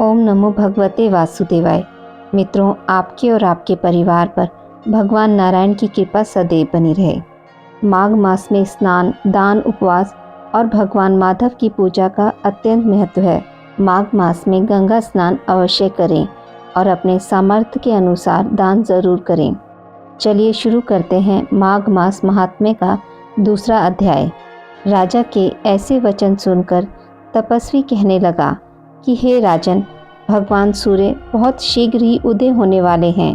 ओम नमो भगवते वासुदेवाय। मित्रों, आपके और आपके परिवार पर भगवान नारायण की कृपा सदैव बनी रहे। माघ मास में स्नान, दान, उपवास और भगवान माधव की पूजा का अत्यंत महत्व है। माघ मास में गंगा स्नान अवश्य करें और अपने सामर्थ्य के अनुसार दान जरूर करें। चलिए शुरू करते हैं माघ मास महात्म्य का दूसरा अध्याय। राजा के ऐसे वचन सुनकर तपस्वी कहने लगा कि हे राजन, भगवान सूर्य बहुत शीघ्र ही उदय होने वाले हैं,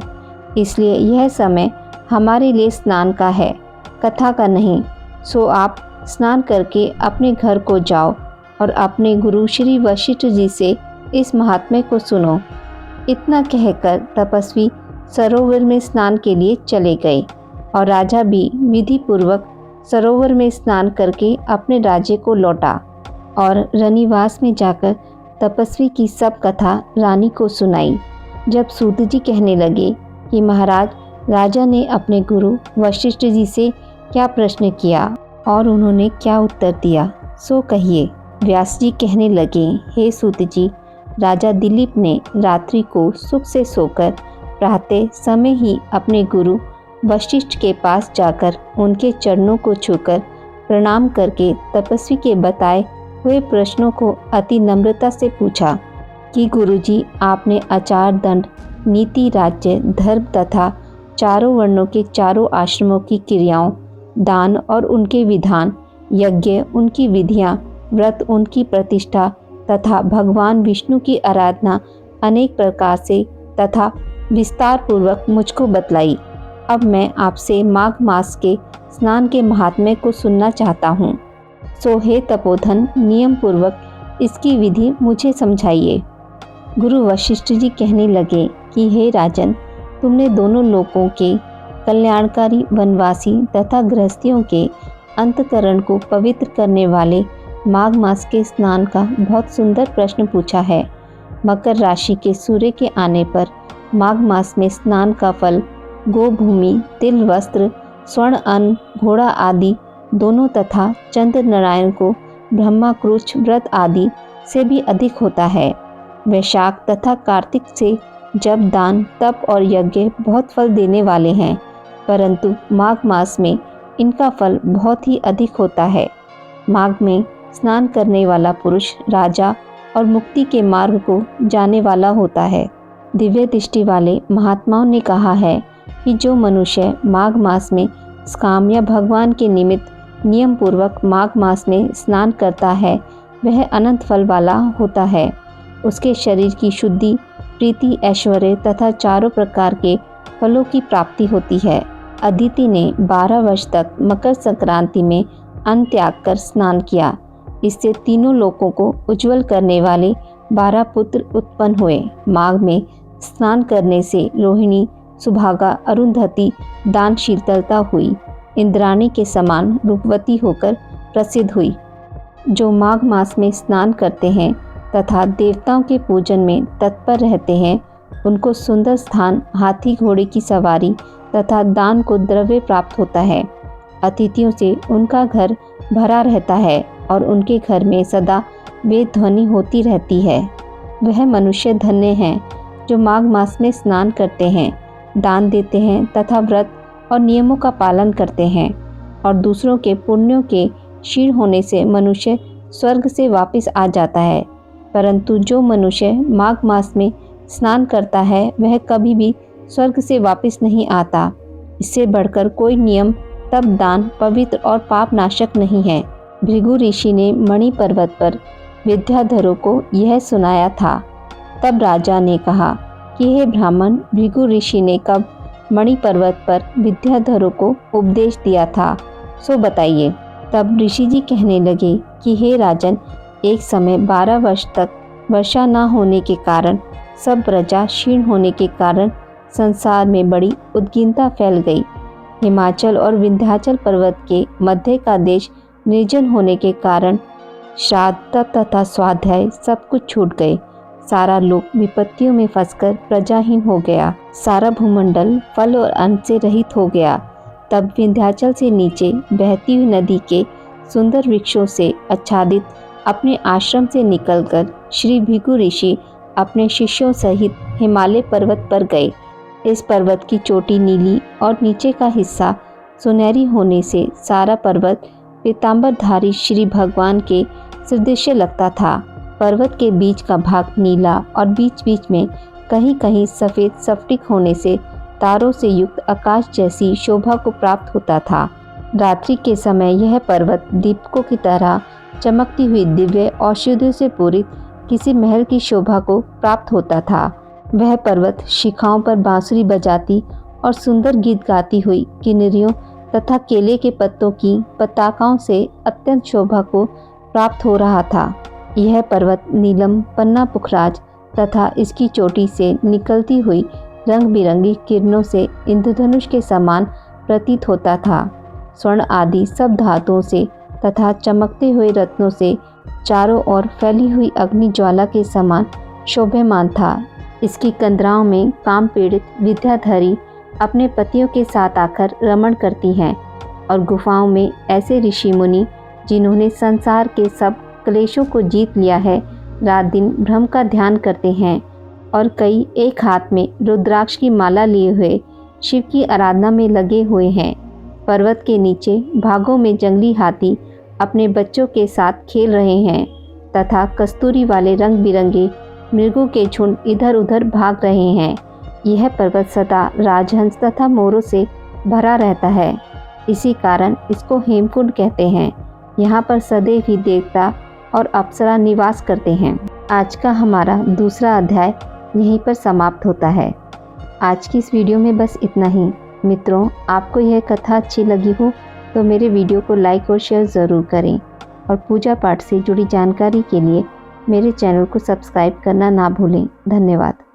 इसलिए यह समय हमारे लिए स्नान का है, कथा का नहीं। सो आप स्नान करके अपने घर को जाओ और अपने गुरु श्री वशिष्ठ जी से इस महात्म्य को सुनो। इतना कहकर तपस्वी सरोवर में स्नान के लिए चले गए और राजा भी विधि पूर्वक सरोवर में स्नान करके अपने राज्य को लौटा और रनिवास में जाकर तपस्वी की सब कथा रानी को सुनाई। जब सूत जी कहने लगे कि महाराज, राजा ने अपने गुरु वशिष्ठ जी से क्या प्रश्न किया और उन्होंने क्या उत्तर दिया, सो कहिए। व्यास जी कहने लगे, हे सूत जी, राजा दिलीप ने रात्रि को सुख से सोकर प्रातः समय ही अपने गुरु वशिष्ठ के पास जाकर उनके चरणों को छूकर प्रणाम करके तपस्वी के बताए हुए प्रश्नों को अति नम्रता से पूछा कि गुरुजी, आपने आचार, दंड, नीति, राज्य, धर्म तथा चारों वर्णों के चारों आश्रमों की क्रियाओं, दान और उनके विधान, यज्ञ उनकी विधियां, व्रत उनकी प्रतिष्ठा तथा भगवान विष्णु की आराधना अनेक प्रकार से तथा विस्तार पूर्वक मुझको बतलाई। अब मैं आपसे माघ मास के स्नान के महात्म्य को सुनना चाहता हूँ। सो हे तपोधन, नियम पूर्वक इसकी विधि मुझे समझाइए। गुरु वशिष्ठ जी कहने लगे कि हे राजन, तुमने दोनों लोकों के कल्याणकारी, वनवासी तथा गृहस्थियों के अंतकरण को पवित्र करने वाले माघ मास के स्नान का बहुत सुंदर प्रश्न पूछा है। मकर राशि के सूर्य के आने पर माघ मास में स्नान का फल गोभूमि, तिल, वस्त्र, स्वर्ण, अन्न, घोड़ा आदि दोनों तथा चंद्र नारायण को ब्रह्माक्रुच व्रत आदि से भी अधिक होता है। वैशाख तथा कार्तिक से जब दान, तप और यज्ञ बहुत फल देने वाले हैं, परंतु माघ मास में इनका फल बहुत ही अधिक होता है। माघ में स्नान करने वाला पुरुष राजा और मुक्ति के मार्ग को जाने वाला होता है। दिव्य दृष्टि वाले महात्माओं ने कहा है कि जो मनुष्य माघ मास में काम या भगवान के निमित्त नियम पूर्वक माघ मास में स्नान करता है, वह अनंत फल वाला होता है। उसके शरीर की शुद्धि, प्रीति, ऐश्वर्य तथा चारों प्रकार के फलों की प्राप्ति होती है। अदिति ने 12 वर्ष तक मकर संक्रांति में अन्न त्याग कर स्नान किया। इससे तीनों लोकों को उज्जवल करने वाले 12 पुत्र उत्पन्न हुए। माघ में स्नान करने से रोहिणी, सुभागा, अरुंधति दानशीलता हुई, इंद्राणी के समान रूपवती होकर प्रसिद्ध हुई। जो माघ मास में स्नान करते हैं तथा देवताओं के पूजन में तत्पर रहते हैं, उनको सुंदर स्थान, हाथी घोड़े की सवारी तथा दान को द्रव्य प्राप्त होता है। अतिथियों से उनका घर भरा रहता है और उनके घर में सदा वेद ध्वनि होती रहती है। वह मनुष्य धन्य हैं जो माघ मास में स्नान करते हैं, दान देते हैं तथा व्रत और नियमों का पालन करते हैं। और दूसरों के पुण्यों के क्षीण होने से मनुष्य स्वर्ग से वापस आ जाता है। परंतु जो मनुष्य माघ मास में स्नान करता है, वह कभी भी स्वर्ग से वापस नहीं आता। इससे बढ़कर कोई नियम, तप, दान पवित्र और पाप नाशक नहीं है। भृगु ऋषि ने मणि पर्वत पर विद्याधरों को यह सुनाया था। तब राजा ने कहा कि हे ब्राह्मण, भृगु ऋषि ने कब मणि पर्वत पर विद्याधरों को उपदेश दिया था, सो बताइए। तब ऋषि जी कहने लगे कि हे राजन, एक समय 12 वर्ष तक वर्षा न होने के कारण, सब प्रजा क्षीण होने के कारण संसार में बड़ी उद्विग्नता फैल गई। हिमाचल और विंध्याचल पर्वत के मध्य का देश निर्जन होने के कारण श्राद्ध, तप तथा स्वाध्याय सब कुछ छूट गए। सारा लोक विपत्तियों में फंसकर प्रजाहीन हो गया। सारा भूमंडल फल और अन्न से रहित हो गया। तब विंध्याचल से नीचे बहती हुई नदी के सुंदर वृक्षों से आच्छादित अपने आश्रम से निकलकर श्री भृगु ऋषि अपने शिष्यों सहित हिमालय पर्वत पर गए। इस पर्वत की चोटी नीली और नीचे का हिस्सा सुनहरी होने से सारा पर्वत पीतांबरधारी श्री भगवान के सदृश लगता था। पर्वत के बीच का भाग नीला और बीच बीच में कहीं कहीं सफ़ेद स्फटिक होने से तारों से युक्त आकाश जैसी शोभा को प्राप्त होता था। रात्रि के समय यह पर्वत दीपकों की तरह चमकती हुई दिव्य औषधियों से पूरित किसी महल की शोभा को प्राप्त होता था। वह पर्वत शिखाओं पर बांसुरी बजाती और सुंदर गीत गाती हुई किन्नरियों तथा केले के पत्तों की पताकाओं से अत्यंत शोभा को प्राप्त हो रहा था। यह पर्वत नीलम पन्ना पुखराज तथा इसकी चोटी से निकलती हुई रंग बिरंगी किरणों से इंद्रधनुष के समान प्रतीत होता था। स्वर्ण आदि सब धातुओं से तथा चमकते हुए रत्नों से चारों ओर फैली हुई अग्नि ज्वाला के समान शोभेमान था। इसकी कंदराओं में काम पीड़ित विद्याधरी अपने पतियों के साथ आकर रमण करती हैं और गुफाओं में ऐसे ऋषि मुनि जिन्होंने संसार के सब क्लेशों को जीत लिया है, रात दिन ब्रह्म का ध्यान करते हैं और कई एक हाथ में रुद्राक्ष की माला लिए हुए शिव की आराधना में लगे हुए हैं। पर्वत के नीचे भागों में जंगली हाथी अपने बच्चों के साथ खेल रहे हैं तथा कस्तूरी वाले रंग बिरंगे मृगों के झुंड इधर उधर भाग रहे हैं। यह पर्वत सदा राजहंस तथा मोरों से भरा रहता है। इसी कारण इसको हेमकुंड कहते हैं। यहाँ पर सदैव ही देवता और अप्सरा निवास करते हैं। आज का हमारा दूसरा अध्याय यहीं पर समाप्त होता है। आज की इस वीडियो में बस इतना ही। मित्रों, आपको यह कथा अच्छी लगी हो तो मेरे वीडियो को लाइक और शेयर ज़रूर करें और पूजा पाठ से जुड़ी जानकारी के लिए मेरे चैनल को सब्सक्राइब करना ना भूलें। धन्यवाद।